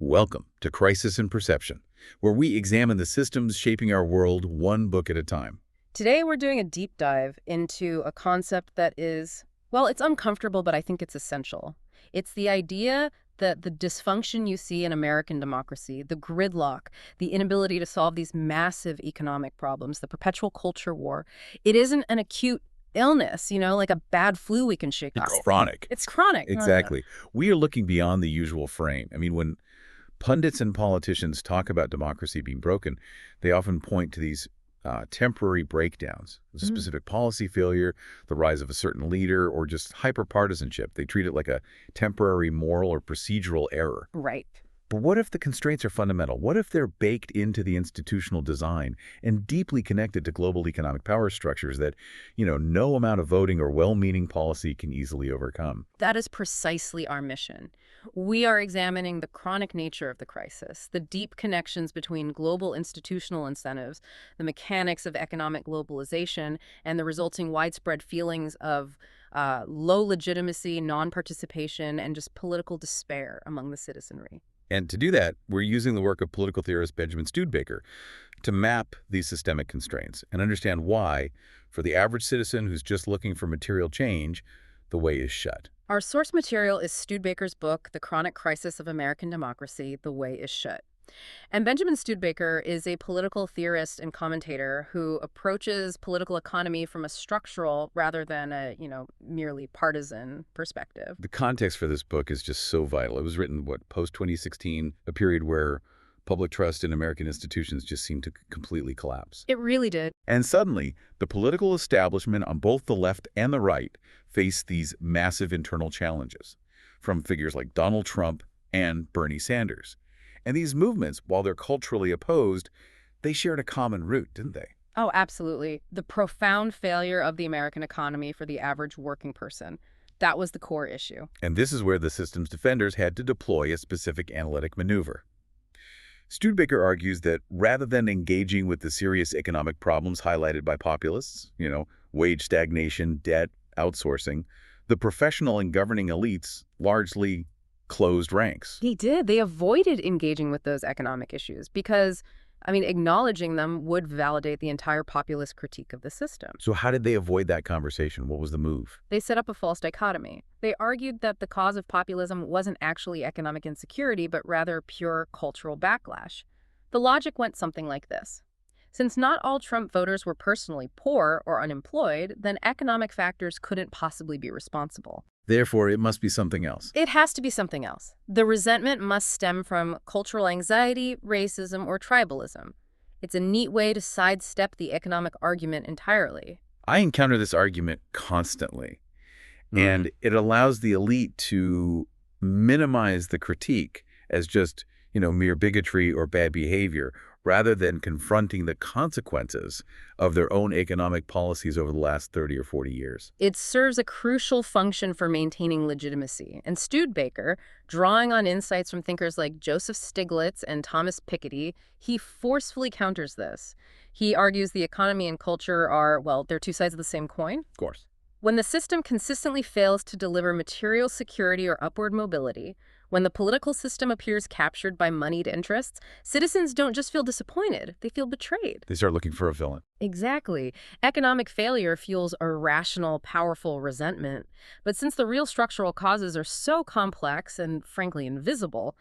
Welcome to Crisis in Perception, where we examine the systems shaping our world one book at a time. Today, we're doing a deep dive into a concept that is, well, it's uncomfortable, but I think it's essential. It's the idea that the dysfunction you see in American democracy, the gridlock, the inability to solve these massive economic problems, the perpetual culture war, it isn't an acute illness, like a bad flu we can shake off. It's chronic. It's chronic. Exactly. We are looking beyond the usual frame. When pundits and politicians talk about democracy being broken, they often point to these temporary breakdowns, a specific policy failure, the rise of a certain leader, or just hyper-partisanship. They treat it like a temporary moral or procedural error. Right. But what if the constraints are fundamental? What if they're baked into the institutional design and deeply connected to global economic power structures that, no amount of voting or well-meaning policy can easily overcome? That is precisely our mission. We are examining the chronic nature of the crisis, the deep connections between global institutional incentives, the mechanics of economic globalization, and the resulting widespread feelings of low legitimacy, non-participation, and just political despair among the citizenry. And to do that, we're using the work of political theorist Benjamin Studebaker to map these systemic constraints and understand why, for the average citizen who's just looking for material change, the way is shut. Our source material is Studebaker's book, The Chronic Crisis of American Democracy, The Way is Shut. And Benjamin Studebaker is a political theorist and commentator who approaches political economy from a structural rather than a, merely partisan perspective. The context for this book is just so vital. It was written, post-2016, a period where public trust in American institutions just seemed to completely collapse. It really did. And suddenly, the political establishment on both the left and the right faced these massive internal challenges from figures like Donald Trump and Bernie Sanders. And these movements, while they're culturally opposed, they shared a common root, didn't they? Oh, absolutely. The profound failure of the American economy for the average working person. That was the core issue. And this is where the system's defenders had to deploy a specific analytic maneuver. Studebaker argues that rather than engaging with the serious economic problems highlighted by populists, wage stagnation, debt, outsourcing, the professional and governing elites largely closed ranks. They did. They avoided engaging with those economic issues because, acknowledging them would validate the entire populist critique of the system. So how did they avoid that conversation? What was the move? They set up a false dichotomy. They argued that the cause of populism wasn't actually economic insecurity, but rather pure cultural backlash. The logic went something like this. Since not all Trump voters were personally poor or unemployed, then economic factors couldn't possibly be responsible. Therefore, it must be something else. It has to be something else. The resentment must stem from cultural anxiety, racism, or tribalism. It's a neat way to sidestep the economic argument entirely. I encounter this argument constantly, and it allows the elite to minimize the critique as just, mere bigotry or bad behavior, rather than confronting the consequences of their own economic policies over the last 30 or 40 years. It serves a crucial function for maintaining legitimacy. And Studebaker, drawing on insights from thinkers like Joseph Stiglitz and Thomas Piketty, he forcefully counters this. He argues the economy and culture are, they're two sides of the same coin. Of course. When the system consistently fails to deliver material security or upward mobility, when the political system appears captured by moneyed interests, citizens don't just feel disappointed, they feel betrayed. They start looking for a villain. Exactly. Economic failure fuels irrational, powerful resentment. But since the real structural causes are so complex and, frankly, invisible,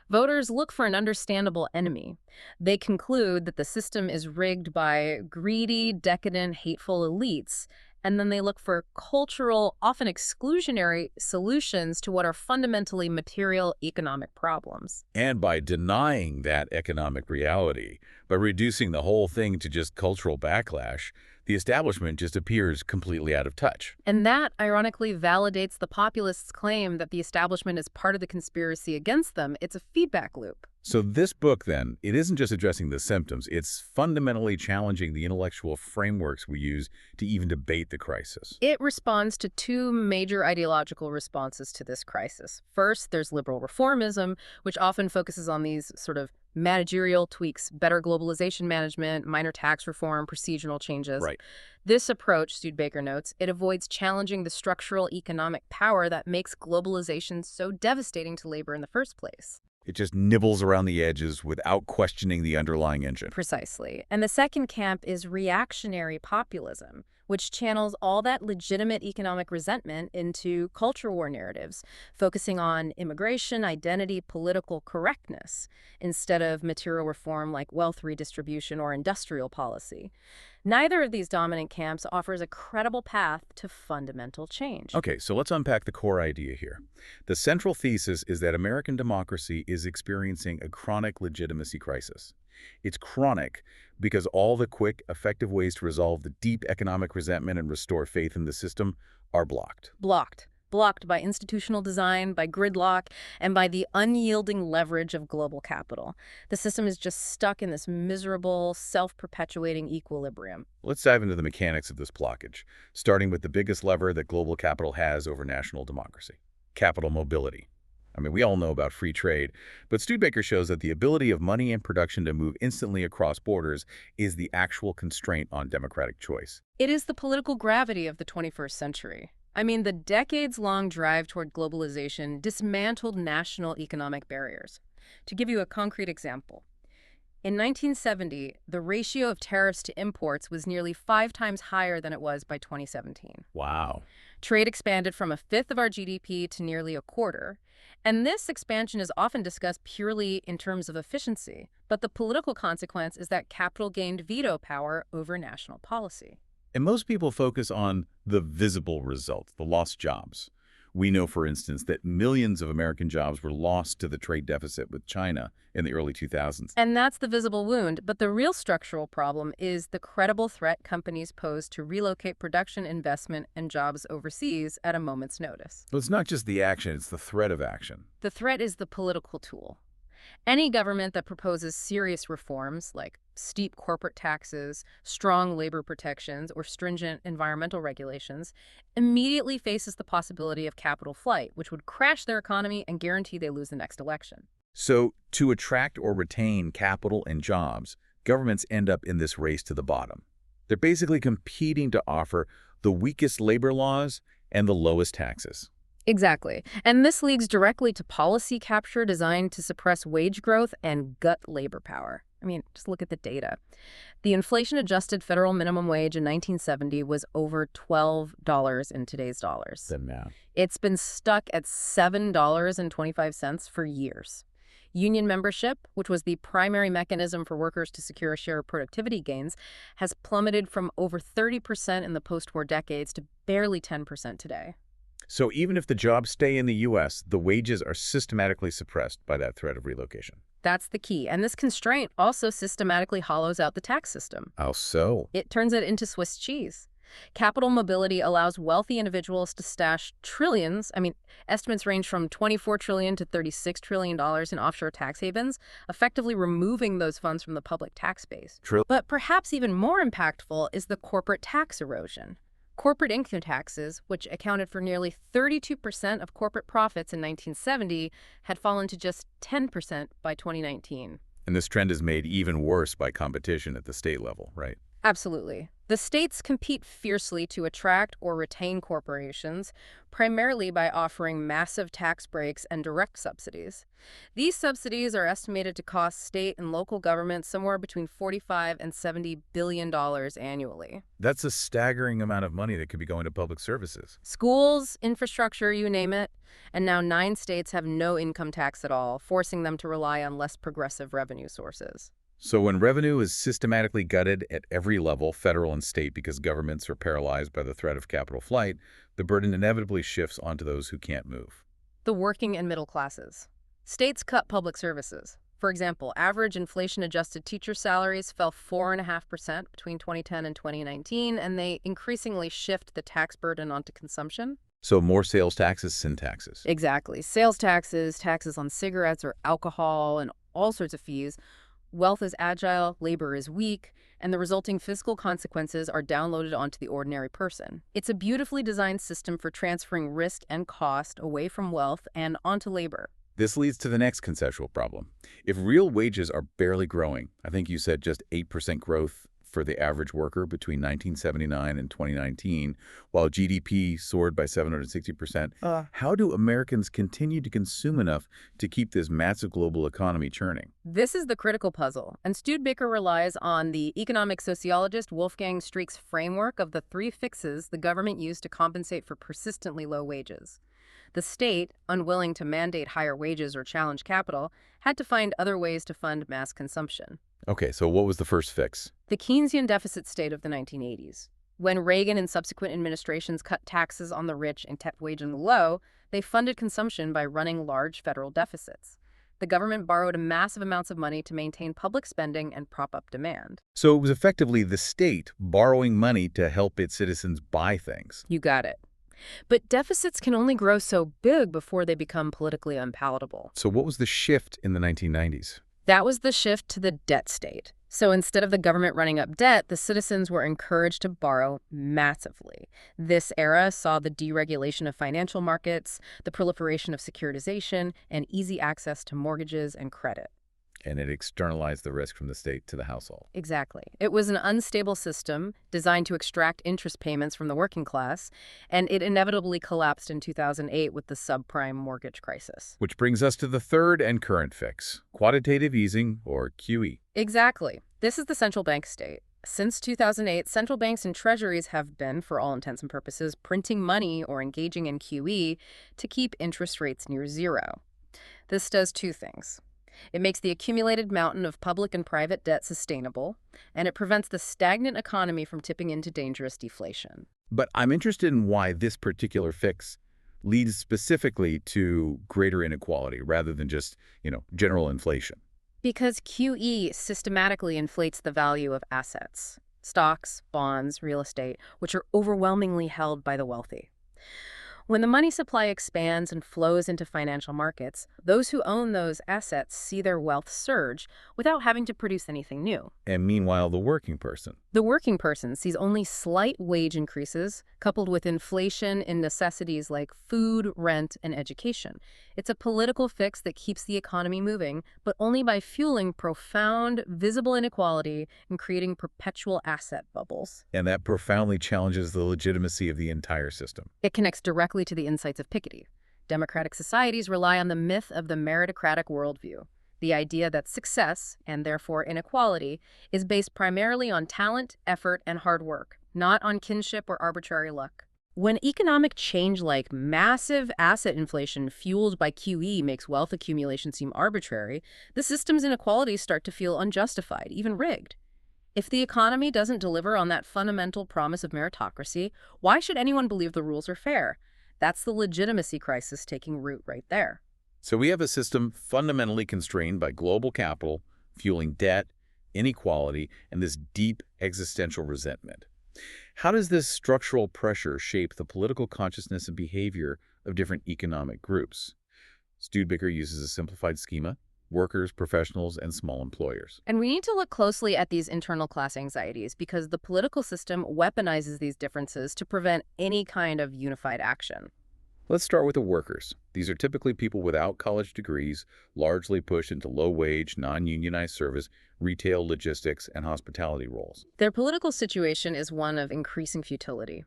voters look for an understandable enemy. They conclude that the system is rigged by greedy, decadent, hateful elites, and then they look for cultural, often exclusionary solutions to what are fundamentally material economic problems. And by denying that economic reality, by reducing the whole thing to just cultural backlash, the establishment just appears completely out of touch. And that, ironically, validates the populists' claim that the establishment is part of the conspiracy against them. It's a feedback loop. So this book, then, it isn't just addressing the symptoms. It's fundamentally challenging the intellectual frameworks we use to even debate the crisis. It responds to two major ideological responses to this crisis. First, there's liberal reformism, which often focuses on these sort of managerial tweaks, better globalization management, minor tax reform, procedural changes. Right. This approach, Studebaker notes, it avoids challenging the structural economic power that makes globalization so devastating to labor in the first place. It just nibbles around the edges without questioning the underlying engine. Precisely. And the second camp is reactionary populism, which channels all that legitimate economic resentment into culture war narratives, focusing on immigration, identity, political correctness, instead of material reform like wealth redistribution or industrial policy. Neither of these dominant camps offers a credible path to fundamental change. Okay, so let's unpack the core idea here. The central thesis is that American democracy is experiencing a chronic legitimacy crisis. It's chronic because all the quick, effective ways to resolve the deep economic resentment and restore faith in the system are blocked. Blocked. Blocked by institutional design, by gridlock, and by the unyielding leverage of global capital. The system is just stuck in this miserable, self-perpetuating equilibrium. Let's dive into the mechanics of this blockage, starting with the biggest lever that global capital has over national democracy: capital mobility. I mean, we all know about free trade, but Studebaker shows that the ability of money and production to move instantly across borders is the actual constraint on democratic choice. It is the political gravity of the 21st century. I mean, the decades-long drive toward globalization dismantled national economic barriers. To give you a concrete example, in 1970, the ratio of tariffs to imports was nearly 5 times higher than it was by 2017. Wow. Trade expanded from a fifth of our GDP to nearly a quarter. And this expansion is often discussed purely in terms of efficiency. But the political consequence is that capital gained veto power over national policy. And most people focus on the visible results, the lost jobs. We know, for instance, that millions of American jobs were lost to the trade deficit with China in the early 2000s. And that's the visible wound. But the real structural problem is the credible threat companies pose to relocate production, investment, and jobs overseas at a moment's notice. So it's not just the action, it's the threat of action. The threat is the political tool. Any government that proposes serious reforms, like steep corporate taxes, strong labor protections, or stringent environmental regulations, immediately faces the possibility of capital flight, which would crash their economy and guarantee they lose the next election. So to attract or retain capital and jobs, governments end up in this race to the bottom. They're basically competing to offer the weakest labor laws and the lowest taxes. Exactly. And this leads directly to policy capture designed to suppress wage growth and gut labor power. I mean, just look at the data. The inflation-adjusted federal minimum wage in 1970 was over $12 in today's dollars. The math. It's been stuck at $7.25 for years. Union membership, which was the primary mechanism for workers to secure a share of productivity gains, has plummeted from over 30% in the post-war decades to barely 10% today. So even if the jobs stay in the U.S., the wages are systematically suppressed by that threat of relocation. That's the key. And this constraint also systematically hollows out the tax system. How so? It turns it into Swiss cheese. Capital mobility allows wealthy individuals to stash trillions. Estimates range from $24 trillion to $36 trillion in offshore tax havens, effectively removing those funds from the public tax base. But perhaps even more impactful is the corporate tax erosion. Corporate income taxes, which accounted for nearly 32% of corporate profits in 1970, had fallen to just 10% by 2019. And this trend is made even worse by competition at the state level, right? Absolutely. The states compete fiercely to attract or retain corporations, primarily by offering massive tax breaks and direct subsidies. These subsidies are estimated to cost state and local governments somewhere between $45 and $70 billion annually. That's a staggering amount of money that could be going to public services. Schools, infrastructure, you name it. And now 9 states have no income tax at all, forcing them to rely on less progressive revenue sources. So when revenue is systematically gutted at every level, federal and state, because governments are paralyzed by the threat of capital flight, the burden inevitably shifts onto those who can't move. The working and middle classes. States cut public services. For example, average inflation-adjusted teacher salaries fell 4.5% between 2010 and 2019, and they increasingly shift the tax burden onto consumption. So more sales taxes, sin taxes. Exactly. Sales taxes, taxes on cigarettes or alcohol, and all sorts of fees. Wealth is agile, labor is weak, and the resulting fiscal consequences are downloaded onto the ordinary person. It's a beautifully designed system for transferring risk and cost away from wealth and onto labor. This leads to the next conceptual problem. If real wages are barely growing, I think you said just 8% growth for the average worker between 1979 and 2019, while GDP soared by 760%. How do Americans continue to consume enough to keep this massive global economy churning? This is the critical puzzle, and Studebaker relies on the economic sociologist Wolfgang Streeck's framework of the three fixes the government used to compensate for persistently low wages. The state, unwilling to mandate higher wages or challenge capital, had to find other ways to fund mass consumption. Okay, so what was the first fix? The Keynesian deficit state of the 1980s. When Reagan and subsequent administrations cut taxes on the rich and kept wages low, they funded consumption by running large federal deficits. The government borrowed massive amounts of money to maintain public spending and prop up demand. So it was effectively the state borrowing money to help its citizens buy things. You got it. But deficits can only grow so big before they become politically unpalatable. So what was the shift in the 1990s? That was the shift to the debt state. So instead of the government running up debt, the citizens were encouraged to borrow massively. This era saw the deregulation of financial markets, the proliferation of securitization, and easy access to mortgages and credit. And it externalized the risk from the state to the household. Exactly. It was an unstable system designed to extract interest payments from the working class, and it inevitably collapsed in 2008 with the subprime mortgage crisis. Which brings us to the third and current fix, quantitative easing, or QE. Exactly. This is the central bank state. Since 2008, central banks and treasuries have been, for all intents and purposes, printing money or engaging in QE to keep interest rates near zero. This does two things. It makes the accumulated mountain of public and private debt sustainable, and it prevents the stagnant economy from tipping into dangerous deflation. But I'm interested in why this particular fix leads specifically to greater inequality rather than just, general inflation. Because QE systematically inflates the value of assets, stocks, bonds, real estate, which are overwhelmingly held by the wealthy. When the money supply expands and flows into financial markets, those who own those assets see their wealth surge without having to produce anything new. And meanwhile, the working person. The working person sees only slight wage increases, coupled with inflation in necessities like food, rent, and education. It's a political fix that keeps the economy moving, but only by fueling profound, visible inequality and creating perpetual asset bubbles. And that profoundly challenges the legitimacy of the entire system. It connects directly to the insights of Piketty. Democratic societies rely on the myth of the meritocratic worldview, the idea that success, and therefore inequality, is based primarily on talent, effort, and hard work, not on kinship or arbitrary luck. When economic change like massive asset inflation fueled by QE makes wealth accumulation seem arbitrary, the system's inequalities start to feel unjustified, even rigged. If the economy doesn't deliver on that fundamental promise of meritocracy, why should anyone believe the rules are fair? That's the legitimacy crisis taking root right there. So we have a system fundamentally constrained by global capital, fueling debt, inequality, and this deep existential resentment. How does this structural pressure shape the political consciousness and behavior of different economic groups? Studebaker uses a simplified schema: workers, professionals, and small employers. And we need to look closely at these internal class anxieties because the political system weaponizes these differences to prevent any kind of unified action. Let's start with the workers. These are typically people without college degrees, largely pushed into low-wage, non-unionized service, retail, logistics, and hospitality roles. Their political situation is one of increasing futility.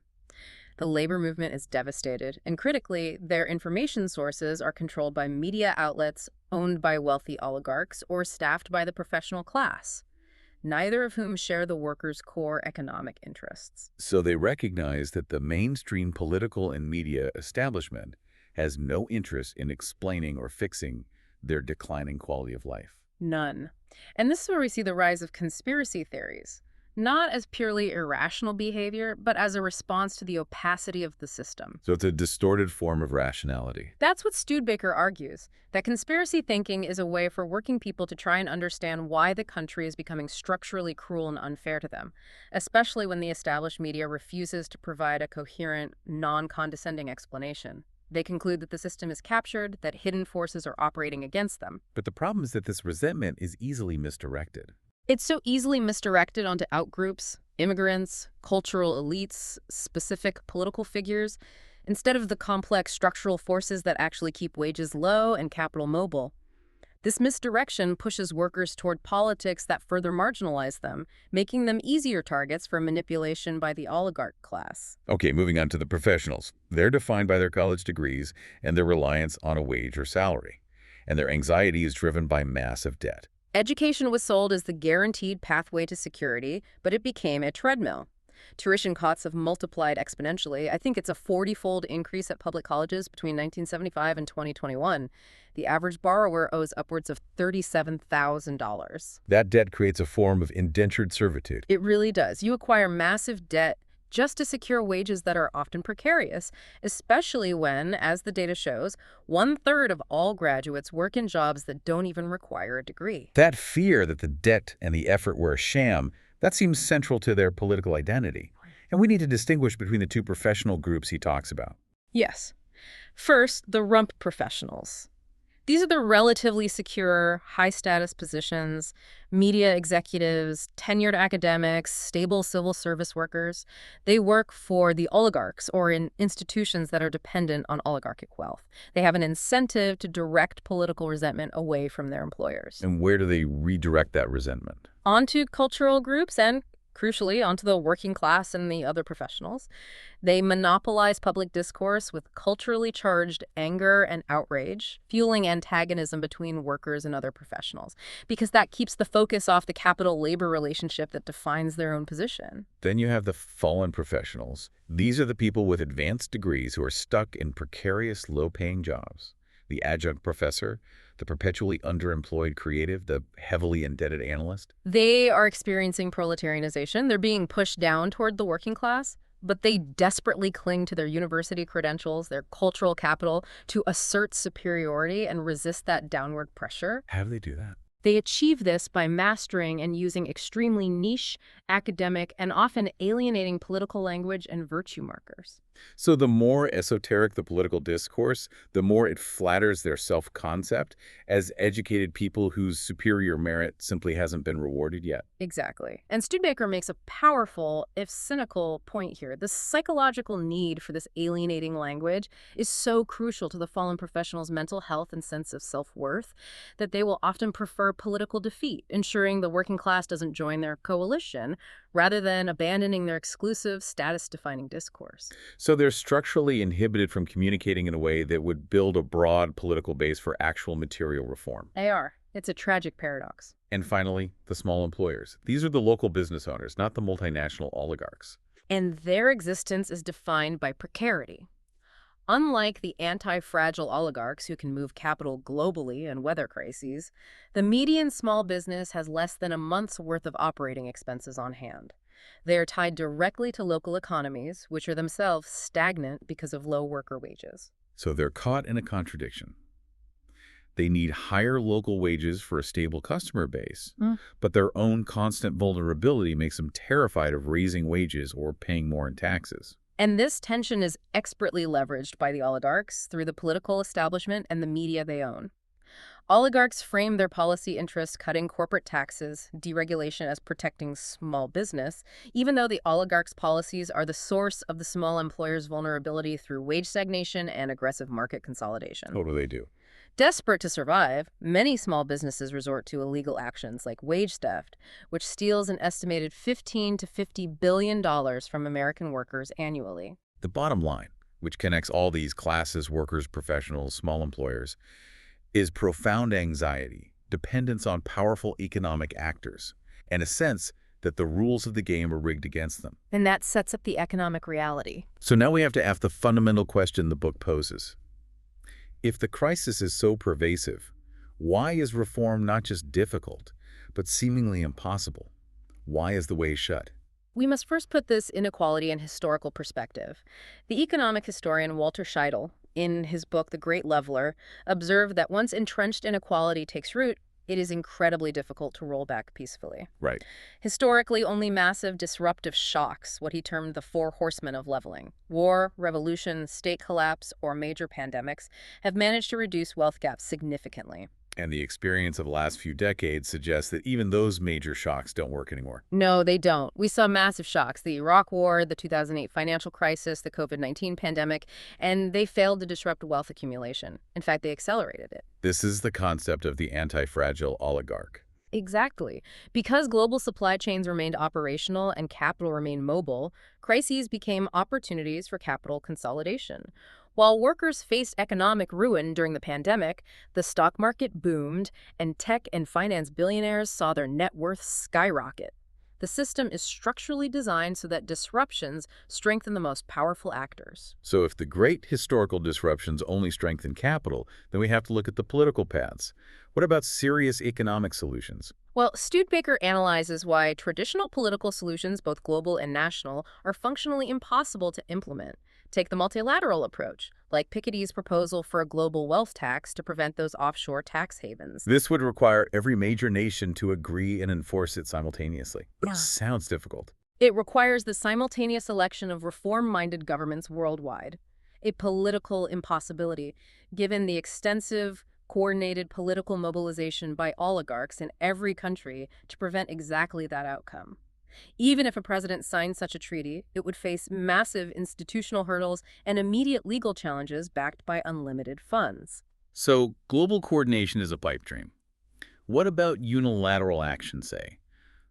The labor movement is devastated, and critically, their information sources are controlled by media outlets owned by wealthy oligarchs or staffed by the professional class, neither of whom share the workers' core economic interests. So they recognize that the mainstream political and media establishment has no interest in explaining or fixing their declining quality of life. None. And this is where we see the rise of conspiracy theories, not as purely irrational behavior, but as a response to the opacity of the system. So it's a distorted form of rationality. That's what Studebaker argues, that conspiracy thinking is a way for working people to try and understand why the country is becoming structurally cruel and unfair to them, especially when the established media refuses to provide a coherent, non-condescending explanation. They conclude that the system is captured, that hidden forces are operating against them. But the problem is that this resentment is easily misdirected. It's so easily misdirected onto outgroups, immigrants, cultural elites, specific political figures, instead of the complex structural forces that actually keep wages low and capital mobile. This misdirection pushes workers toward politics that further marginalize them, making them easier targets for manipulation by the oligarch class. Okay, moving on to the professionals. They're defined by their college degrees and their reliance on a wage or salary. And their anxiety is driven by massive debt. Education was sold as the guaranteed pathway to security, but it became a treadmill. Tuition costs have multiplied exponentially. I think it's a 40-fold increase at public colleges between 1975 and 2021. The average borrower owes upwards of $37,000. That debt creates a form of indentured servitude. It really does. You acquire massive debt just to secure wages that are often precarious, especially when, as the data shows, 1/3 of all graduates work in jobs that don't even require a degree. That fear that the debt and the effort were a sham, that seems central to their political identity. And we need to distinguish between the two professional groups he talks about. Yes. First, the rump professionals. These are the relatively secure, high-status positions, media executives, tenured academics, stable civil service workers. They work for the oligarchs or in institutions that are dependent on oligarchic wealth. They have an incentive to direct political resentment away from their employers. And where do they redirect that resentment? Onto cultural groups and, crucially, onto the working class and the other professionals. They monopolize public discourse with culturally charged anger and outrage, fueling antagonism between workers and other professionals, because that keeps the focus off the capital-labor relationship that defines their own position. Then you have the fallen professionals. These are the people with advanced degrees who are stuck in precarious, low-paying jobs. The adjunct professor, the perpetually underemployed creative, the heavily indebted analyst. They are experiencing proletarianization. They're being pushed down toward the working class, but they desperately cling to their university credentials, their cultural capital, to assert superiority and resist that downward pressure. How do they do that? They achieve this by mastering and using extremely niche, academic, and often alienating political language and virtue markers. So the more esoteric the political discourse, the more it flatters their self-concept as educated people whose superior merit simply hasn't been rewarded yet. Exactly. And Studebaker makes a powerful, if cynical, point here. The psychological need for this alienating language is so crucial to the fallen professionals' mental health and sense of self-worth that they will often prefer political defeat, ensuring the working class doesn't join their coalition, rather than abandoning their exclusive, status-defining discourse. So they're structurally inhibited from communicating in a way that would build a broad political base for actual material reform. They are. It's a tragic paradox. And finally, the small employers. These are the local business owners, not the multinational oligarchs. And their existence is defined by precarity. Unlike the anti-fragile oligarchs who can move capital globally and weather crises, the median small business has less than a month's worth of operating expenses on hand. They are tied directly to local economies, which are themselves stagnant because of low worker wages. So they're caught in a contradiction. They need higher local wages for a stable customer base, but their own constant vulnerability makes them terrified of raising wages or paying more in taxes. And this tension is expertly leveraged by the oligarchs through the political establishment and the media they own. Oligarchs frame their policy interests cutting corporate taxes, deregulation as protecting small business, even though the oligarchs' policies are the source of the small employer's vulnerability through wage stagnation and aggressive market consolidation. What do they do? Desperate to survive, many small businesses resort to illegal actions like wage theft, which steals an estimated $15 to $50 billion from American workers annually. The bottom line, which connects all these classes, workers, professionals, small employers, is profound anxiety, dependence on powerful economic actors, and a sense that the rules of the game are rigged against them. And that sets up the economic reality. So now we have to ask the fundamental question the book poses. If the crisis is so pervasive, why is reform not just difficult, but seemingly impossible? Why is the way shut? We must first put this inequality in historical perspective. The economic historian Walter Scheidel, in his book The Great Leveler, observed that once entrenched inequality takes root, it is incredibly difficult to roll back peacefully. Right. Historically, only massive disruptive shocks, what he termed the four horsemen of leveling, war, revolution, state collapse, or major pandemics, have managed to reduce wealth gaps significantly. And the experience of the last few decades suggests that even those major shocks don't work anymore. No, they don't. We saw massive shocks, the Iraq War, the 2008 financial crisis, the COVID-19 pandemic, and they failed to disrupt wealth accumulation. In fact, they accelerated it. This is the concept of the anti-fragile oligarch. Exactly. Because global supply chains remained operational and capital remained mobile, crises became opportunities for capital consolidation. While workers faced economic ruin during the pandemic, the stock market boomed, and tech and finance billionaires saw their net worth skyrocket. The system is structurally designed so that disruptions strengthen the most powerful actors. So if the great historical disruptions only strengthen capital, then we have to look at the political paths. What about serious economic solutions? Well, Studebaker analyzes why traditional political solutions, both global and national, are functionally impossible to implement. Take the multilateral approach, like Piketty's proposal for a global wealth tax to prevent those offshore tax havens. This would require every major nation to agree and enforce it simultaneously. Yeah. Sounds difficult. It requires the simultaneous election of reform-minded governments worldwide, a political impossibility, given the extensive, coordinated political mobilization by oligarchs in every country to prevent exactly that outcome. Even if a president signed such a treaty, it would face massive institutional hurdles and immediate legal challenges backed by unlimited funds. So global coordination is a pipe dream. What about unilateral action, say?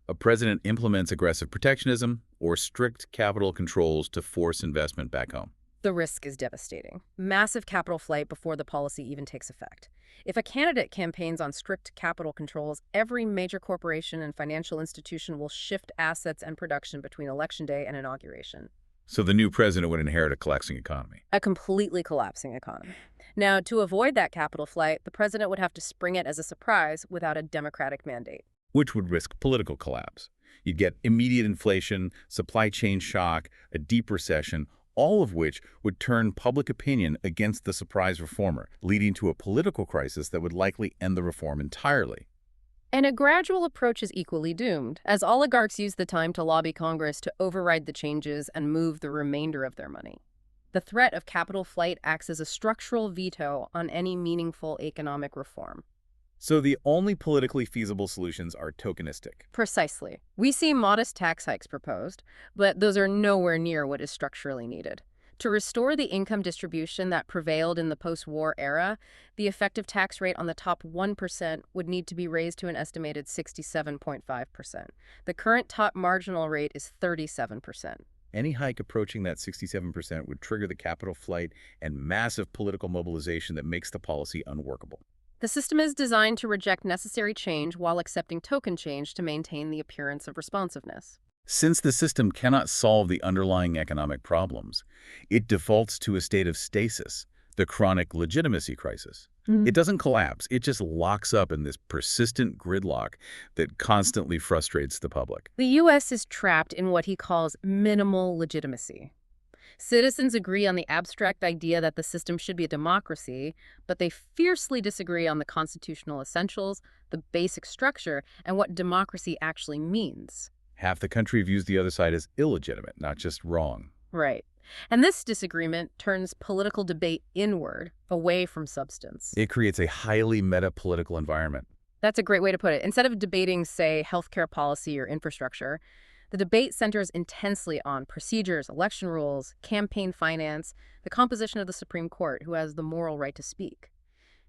A president implements aggressive protectionism or strict capital controls to force investment back home. The risk is devastating. Massive capital flight before the policy even takes effect. If a candidate campaigns on strict capital controls, every major corporation and financial institution will shift assets and production between Election Day and inauguration. So the new president would inherit a collapsing economy. A completely collapsing economy. Now, to avoid that capital flight, the president would have to spring it as a surprise without a democratic mandate. Which would risk political collapse. You'd get immediate inflation, supply chain shock, a deep recession, all of which would turn public opinion against the surprise reformer, leading to a political crisis that would likely end the reform entirely. And a gradual approach is equally doomed, as oligarchs use the time to lobby Congress to override the changes and move the remainder of their money. The threat of capital flight acts as a structural veto on any meaningful economic reform. So the only politically feasible solutions are tokenistic. Precisely. We see modest tax hikes proposed, but those are nowhere near what is structurally needed. To restore the income distribution that prevailed in the post-war era, the effective tax rate on the top 1% would need to be raised to an estimated 67.5%. The current top marginal rate is 37%. Any hike approaching that 67% would trigger the capital flight and massive political mobilization that makes the policy unworkable. The system is designed to reject necessary change while accepting token change to maintain the appearance of responsiveness. Since the system cannot solve the underlying economic problems, it defaults to a state of stasis, the chronic legitimacy crisis. It doesn't collapse, it just locks up in this persistent gridlock that constantly frustrates the public. The U.S. is trapped in what he calls minimal legitimacy. Citizens agree on the abstract idea that the system should be a democracy, but they fiercely disagree on the constitutional essentials, the basic structure, and what democracy actually means. Half the country views the other side as illegitimate, not just wrong. Right. And this disagreement turns political debate inward, away from substance. It creates a highly meta-political environment. That's a great way to put it. Instead of debating, say, healthcare policy or infrastructure, the debate centers intensely on procedures, election rules, campaign finance, the composition of the Supreme Court, who has the moral right to speak.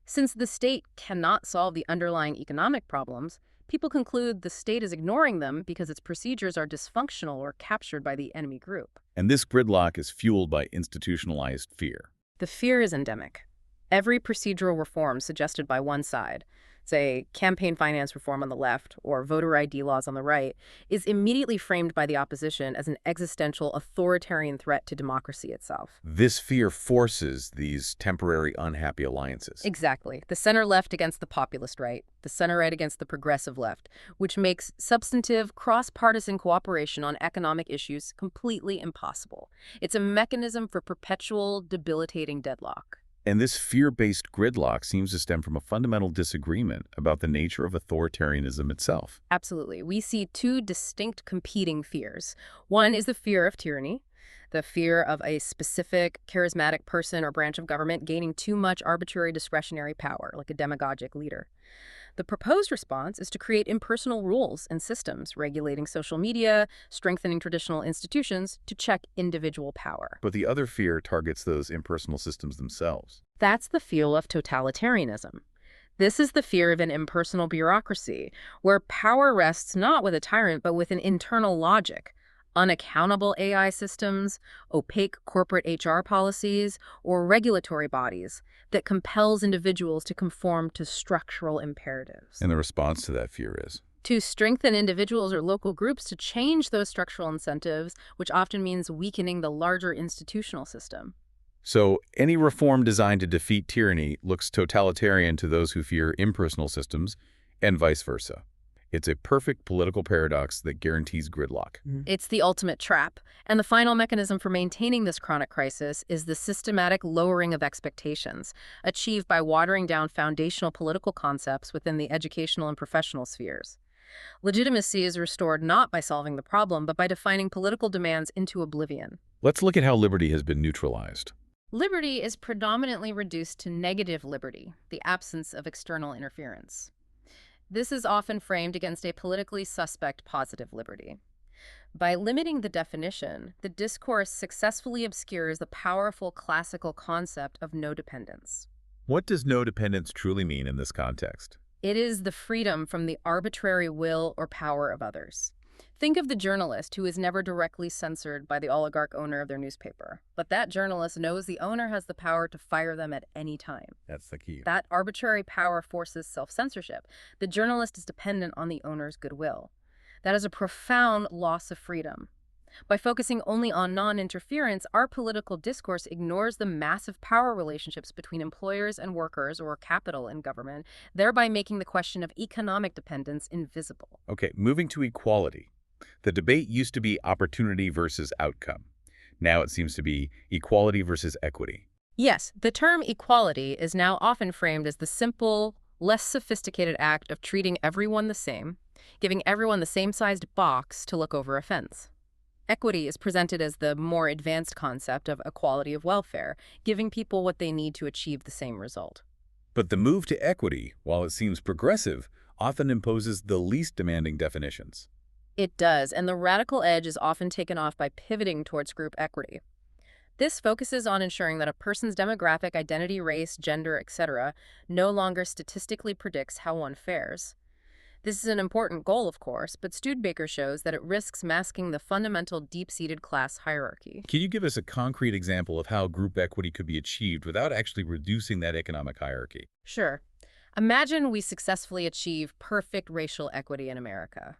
Since the state cannot solve the underlying economic problems, people conclude the state is ignoring them because its procedures are dysfunctional or captured by the enemy group. And this gridlock is fueled by institutionalized fear. The fear is endemic. Every procedural reform suggested by one side, say campaign finance reform on the left or voter ID laws on the right, is immediately framed by the opposition as an existential authoritarian threat to democracy itself. This fear forces these temporary unhappy alliances. Exactly. The center-left against the populist right, the center-right against the progressive left, which makes substantive, cross-partisan cooperation on economic issues completely impossible. It's a mechanism for perpetual, debilitating deadlock. And this fear-based gridlock seems to stem from a fundamental disagreement about the nature of authoritarianism itself. Absolutely. We see two distinct competing fears. One is the fear of tyranny. the fear of a specific charismatic person or branch of government gaining too much arbitrary discretionary power, like a demagogic leader. The proposed response is to create impersonal rules and systems regulating social media, strengthening traditional institutions to check individual power. But the other fear targets those impersonal systems themselves. That's the fuel of totalitarianism. This is the fear of an impersonal bureaucracy, where power rests not with a tyrant but with an internal logic. Unaccountable AI systems, opaque corporate HR policies, or regulatory bodies that compels individuals to conform to structural imperatives. And the response to that fear is? To strengthen individuals or local groups to change those structural incentives, which often means weakening the larger institutional system. So any reform designed to defeat tyranny looks totalitarian to those who fear impersonal systems, and vice versa. It's a perfect political paradox that guarantees gridlock. It's the ultimate trap, and the final mechanism for maintaining this chronic crisis is the systematic lowering of expectations, achieved by watering down foundational political concepts within the educational and professional spheres. Legitimacy is restored not by solving the problem, but by defining political demands into oblivion. Let's look at how liberty has been neutralized. Liberty is predominantly reduced to negative liberty, the absence of external interference. This is often framed against a politically suspect positive liberty. By limiting the definition, the discourse successfully obscures the powerful classical concept of no dependence. What does no dependence truly mean in this context? It is the freedom from the arbitrary will or power of others. Think of the journalist who is never directly censored by the oligarch owner of their newspaper. But that journalist knows the owner has the power to fire them at any time. That's the key. That arbitrary power forces self-censorship. The journalist is dependent on the owner's goodwill. That is a profound loss of freedom. By focusing only on non-interference, our political discourse ignores the massive power relationships between employers and workers or capital in government, thereby making the question of economic dependence invisible. Okay, moving to equality. The debate used to be opportunity versus outcome. Now it seems to be equality versus equity. Yes, the term equality is now often framed as the simple, less sophisticated act of treating everyone the same, giving everyone the same sized box to look over a fence. Equity is presented as the more advanced concept of equality of welfare, giving people what they need to achieve the same result. But the move to equity, while it seems progressive, often imposes the least demanding definitions. It does, and the radical edge is often taken off by pivoting towards group equity. This focuses on ensuring that a person's demographic, identity, race, gender, etc. no longer statistically predicts how one fares. This is an important goal, of course, but Studebaker shows that it risks masking the fundamental deep-seated class hierarchy. Can you give us a concrete example of how group equity could be achieved without actually reducing that economic hierarchy? Sure. Imagine we successfully achieve perfect racial equity in America.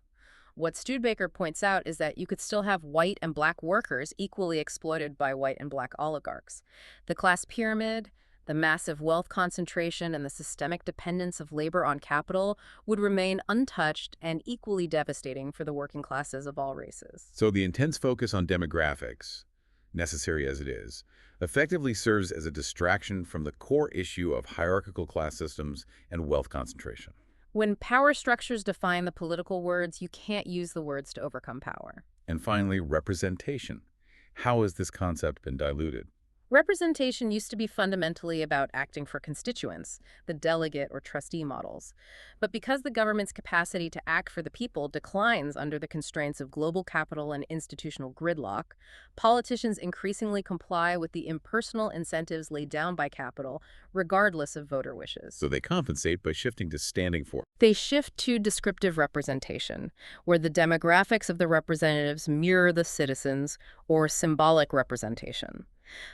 What Studebaker points out is that you could still have white and black workers equally exploited by white and black oligarchs. The class pyramid, the massive wealth concentration, and the systemic dependence of labor on capital would remain untouched and equally devastating for the working classes of all races. So the intense focus on demographics, necessary as it is, effectively serves as a distraction from the core issue of hierarchical class systems and wealth concentration. When power structures define the political words, you can't use the words to overcome power. And finally, representation. How has this concept been diluted? Representation used to be fundamentally about acting for constituents, the delegate or trustee models. But because the government's capacity to act for the people declines under the constraints of global capital and institutional gridlock, politicians increasingly comply with the impersonal incentives laid down by capital, regardless of voter wishes. So they compensate by shifting to standing for. They shift to descriptive representation, where the demographics of the representatives mirror the citizens, or symbolic representation.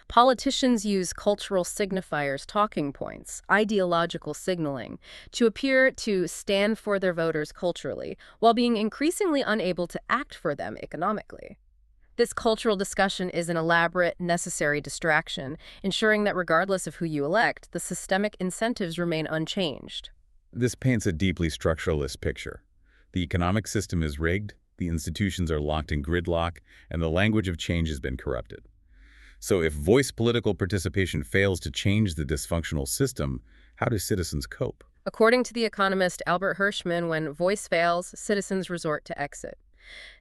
Politicians use cultural signifiers, talking points, ideological signaling, to appear to stand for their voters culturally, while being increasingly unable to act for them economically. This cultural discussion is an elaborate, necessary distraction, ensuring that regardless of who you elect, the systemic incentives remain unchanged. This paints a deeply structuralist picture. The economic system is rigged, the institutions are locked in gridlock, and the language of change has been corrupted. So if voice political participation fails to change the dysfunctional system, how do citizens cope? According to the economist Albert Hirschman, when voice fails, citizens resort to exit.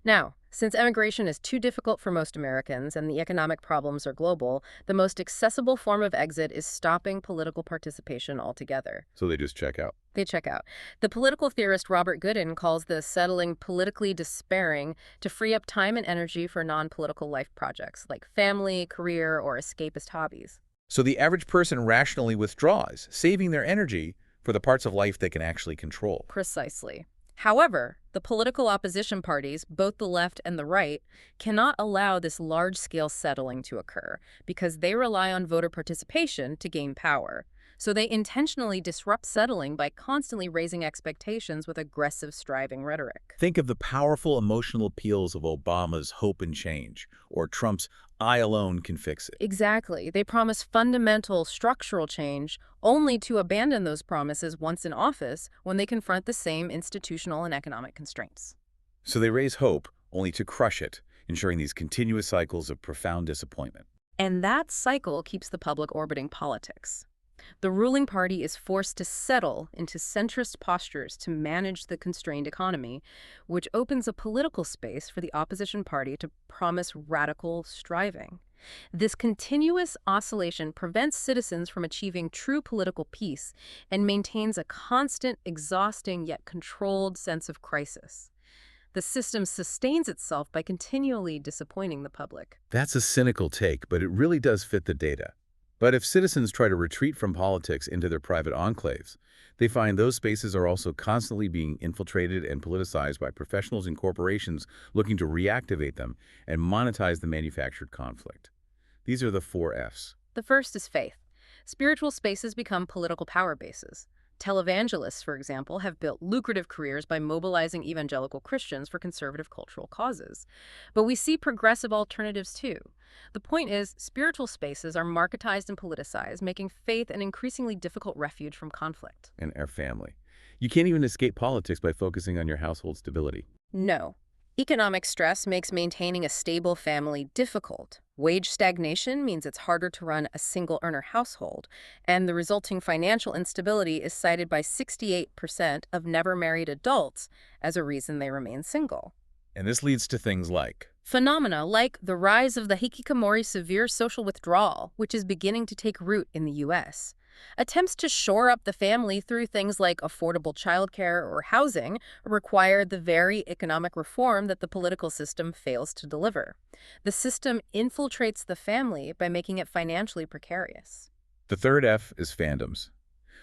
Now, Since emigration is too difficult for most Americans and the economic problems are global, the most accessible form of exit is stopping political participation altogether. So they just check out. They check out. The political theorist Robert Goodin calls this settling politically despairing to free up time and energy for non-political life projects like family, career, or escapist hobbies. So the average person rationally withdraws, saving their energy for the parts of life they can actually control. Precisely. However, the political opposition parties, both the left and the right, cannot allow this large-scale settling to occur because they rely on voter participation to gain power. So they intentionally disrupt settling by constantly raising expectations with aggressive striving rhetoric. Think of the powerful emotional appeals of Obama's hope and change, or Trump's I alone can fix it. Exactly. They promise fundamental structural change only to abandon those promises once in office when they confront the same institutional and economic constraints. So they raise hope only to crush it, ensuring these continuous cycles of profound disappointment. And that cycle keeps the public orbiting politics. The ruling party is forced to settle into centrist postures to manage the constrained economy, which opens a political space for the opposition party to promise radical striving. This continuous oscillation prevents citizens from achieving true political peace and maintains a constant, exhausting, yet controlled sense of crisis. The system sustains itself by continually disappointing the public. That's a cynical take, but it really does fit the data. But if citizens try to retreat from politics into their private enclaves, they find those spaces are also constantly being infiltrated and politicized by professionals and corporations looking to reactivate them and monetize the manufactured conflict. These are the 4 Fs. The first is faith. Spiritual spaces become political power bases. Televangelists, for example, have built lucrative careers by mobilizing evangelical Christians for conservative cultural causes. But we see progressive alternatives too. The point is, spiritual spaces are marketized and politicized, making faith an increasingly difficult refuge from conflict. And our family. You can't even escape politics by focusing on your household stability. No. Economic stress makes maintaining a stable family difficult. Wage stagnation means it's harder to run a single-earner household, and the resulting financial instability is cited by 68% of never-married adults as a reason they remain single. And this leads to things like Phenomena like the rise of the hikikomori severe social withdrawal, which is beginning to take root in the U.S. Attempts to shore up the family through things like affordable childcare or housing require the very economic reform that the political system fails to deliver. The system infiltrates the family by making it financially precarious. the third F is fandoms.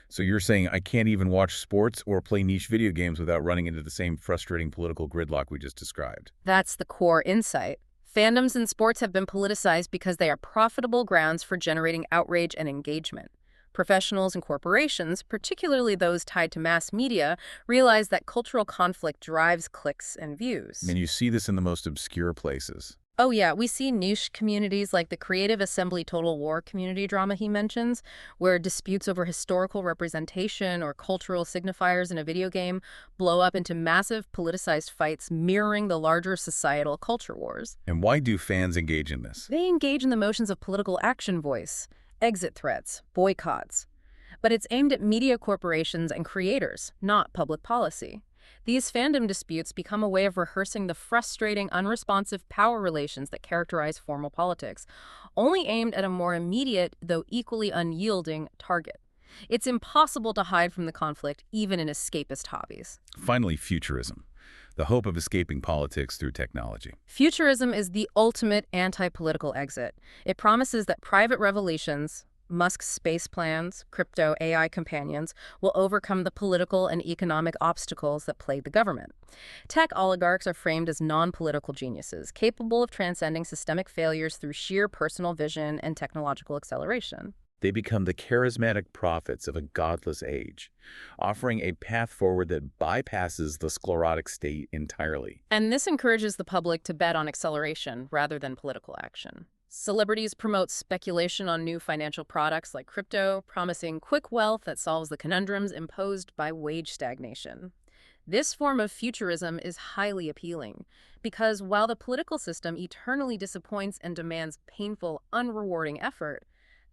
So you're saying I can't even watch sports or play niche video games without running into the same frustrating political gridlock we just described. That's the core insight. Fandoms in sports have been politicized because they are profitable grounds for generating outrage and engagement. Professionals and corporations, particularly those tied to mass media, realize that cultural conflict drives clicks and views. And you see this in the most obscure places. Oh yeah, we see niche communities like the Creative Assembly Total War community drama he mentions, where disputes over historical representation or cultural signifiers in a video game blow up into massive politicized fights mirroring the larger societal culture wars. And why do fans engage in this? They engage in the motions of political action voice, exit threats, boycotts. But it's aimed at media corporations and creators, not public policy. These fandom disputes become a way of rehearsing the frustrating, unresponsive power relations that characterize formal politics, only aimed at a more immediate, though equally unyielding, target. It's impossible to hide from the conflict, even in escapist hobbies. Finally, futurism. The hope of escaping politics through technology. Futurism is the ultimate anti-political exit. It promises that private revelations, Musk's space plans, crypto AI companions, will overcome the political and economic obstacles that plague the government. Tech oligarchs are framed as non-political geniuses, capable of transcending systemic failures through sheer personal vision and technological acceleration. They become the charismatic prophets of a godless age, offering a path forward that bypasses the sclerotic state entirely. And this encourages the public to bet on acceleration rather than political action. Celebrities promote speculation on new financial products like crypto, promising quick wealth that solves the conundrums imposed by wage stagnation. This form of futurism is highly appealing because while the political system eternally disappoints and demands painful, unrewarding effort,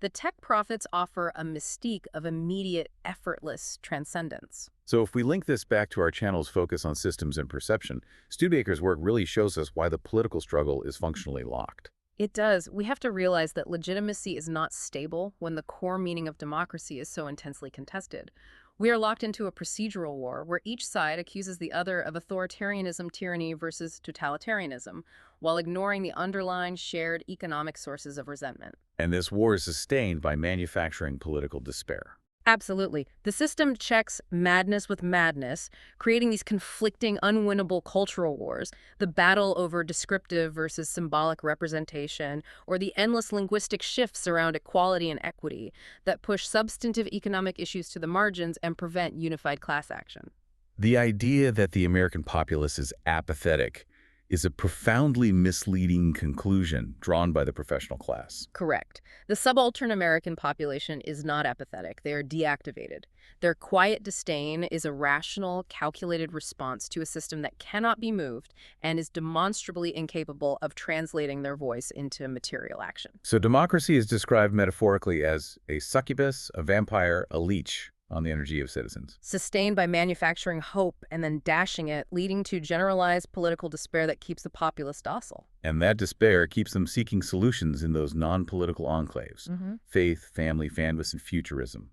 The tech profits offer a mystique of immediate, effortless transcendence. So if we link this back to our channel's focus on systems and perception, Studebaker's work really shows us why the political struggle is functionally locked. It does. We have to realize that legitimacy is not stable when the core meaning of democracy is so intensely contested. We are locked into a procedural war where each side accuses the other of authoritarianism, tyranny versus totalitarianism, while ignoring the underlying shared economic sources of resentment. And this war is sustained by manufacturing political despair. Absolutely. The system checks madness with madness, creating these conflicting, unwinnable cultural wars, the battle over descriptive versus symbolic representation, or the endless linguistic shifts around equality and equity that push substantive economic issues to the margins and prevent unified class action. The idea that the American populace is apathetic is a profoundly misleading conclusion drawn by the professional class. Correct. The subaltern American population is not apathetic. They are deactivated. Their quiet disdain is a rational, calculated response to a system that cannot be moved and is demonstrably incapable of translating their voice into material action. So democracy is described metaphorically as a succubus, a vampire, a leech on the energy of citizens. Sustained by manufacturing hope and then dashing it, leading to generalized political despair that keeps the populace docile. And that despair keeps them seeking solutions in those non-political enclaves, faith, family, fantasy, and futurism,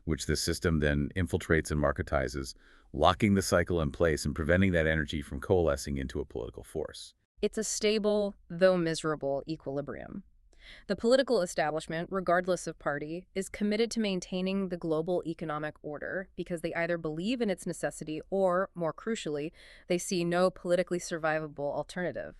which the system then infiltrates and marketizes, locking the cycle in place and preventing that energy from coalescing into a political force. It's a stable, though miserable, equilibrium. The political establishment, regardless of party, is committed to maintaining the global economic order because they either believe in its necessity or, more crucially, they see no politically survivable alternative.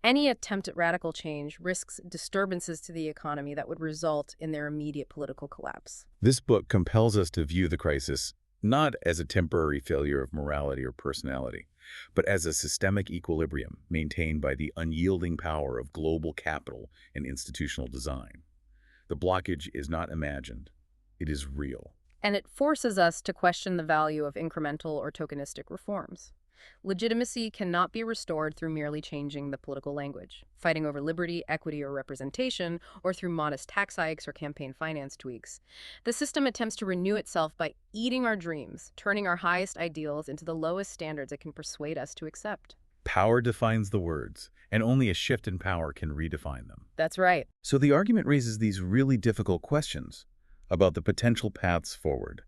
Any attempt at radical change risks disturbances to the economy that would result in their immediate political collapse. This book compels us to view the crisis not as a temporary failure of morality or personality, but as a systemic equilibrium maintained by the unyielding power of global capital and institutional design. The blockage is not imagined, it is real. And it forces us to question the value of incremental or tokenistic reforms. Legitimacy cannot be restored through merely changing the political language, fighting over liberty, equity, or representation, or through modest tax hikes or campaign finance tweaks. The system attempts to renew itself by eating our dreams, turning our highest ideals into the lowest standards it can persuade us to accept. Power defines the words, and only a shift in power can redefine them. That's right. So the argument raises these really difficult questions about the potential paths forward.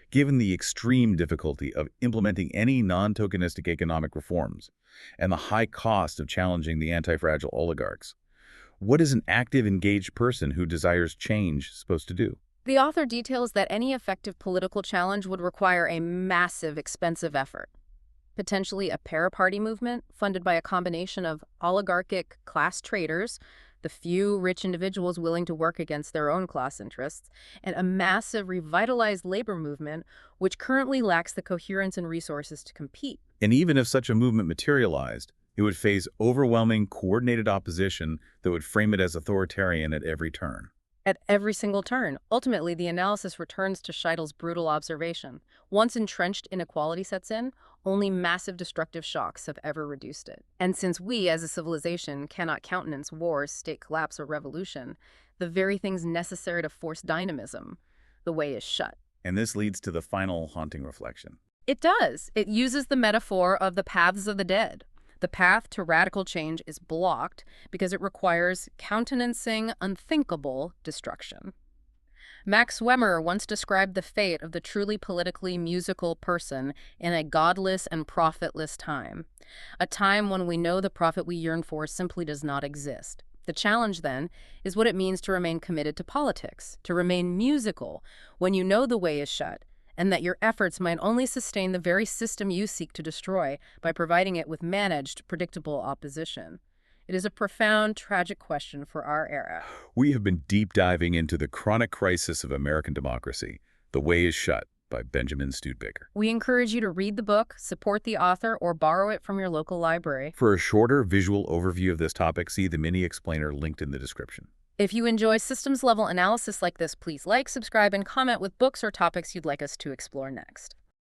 Given the extreme difficulty of implementing any non-tokenistic economic reforms and the high cost of challenging the anti-fragile oligarchs, what is an active, engaged person who desires change supposed to do? The author details that any effective political challenge would require a massive, expensive effort. Potentially a para-party movement funded by a combination of oligarchic class traders, the few rich individuals willing to work against their own class interests, and a massive revitalized labor movement which currently lacks the coherence and resources to compete. And even if such a movement materialized, it would face overwhelming, coordinated opposition that would frame it as authoritarian at every turn. At every single turn. Ultimately, the analysis returns to Scheitel's brutal observation. Once entrenched inequality sets in, only massive destructive shocks have ever reduced it. And since we, as a civilization, cannot countenance wars, state collapse, or revolution, the very things necessary to force dynamism, the way is shut. And this leads to the final haunting reflection. It does. It uses the metaphor of the paths of the dead. The path to radical change is blocked because it requires countenancing unthinkable destruction. Max Weber once described the fate of the truly politically musical person in a godless and profitless time, a time when we know the profit we yearn for simply does not exist. The challenge, then, is what it means to remain committed to politics, to remain musical when you know the way is shut, and that your efforts might only sustain the very system you seek to destroy by providing it with managed, predictable opposition. It is a profound, tragic question for our era. We have been deep diving into the chronic crisis of American democracy. The Way is Shut by Benjamin Studebaker. We encourage you to read the book, support the author, or borrow it from your local library. For a shorter visual overview of this topic, see the mini explainer linked in the description. If you enjoy systems-level analysis like this, please like, subscribe, and comment with books or topics you'd like us to explore next.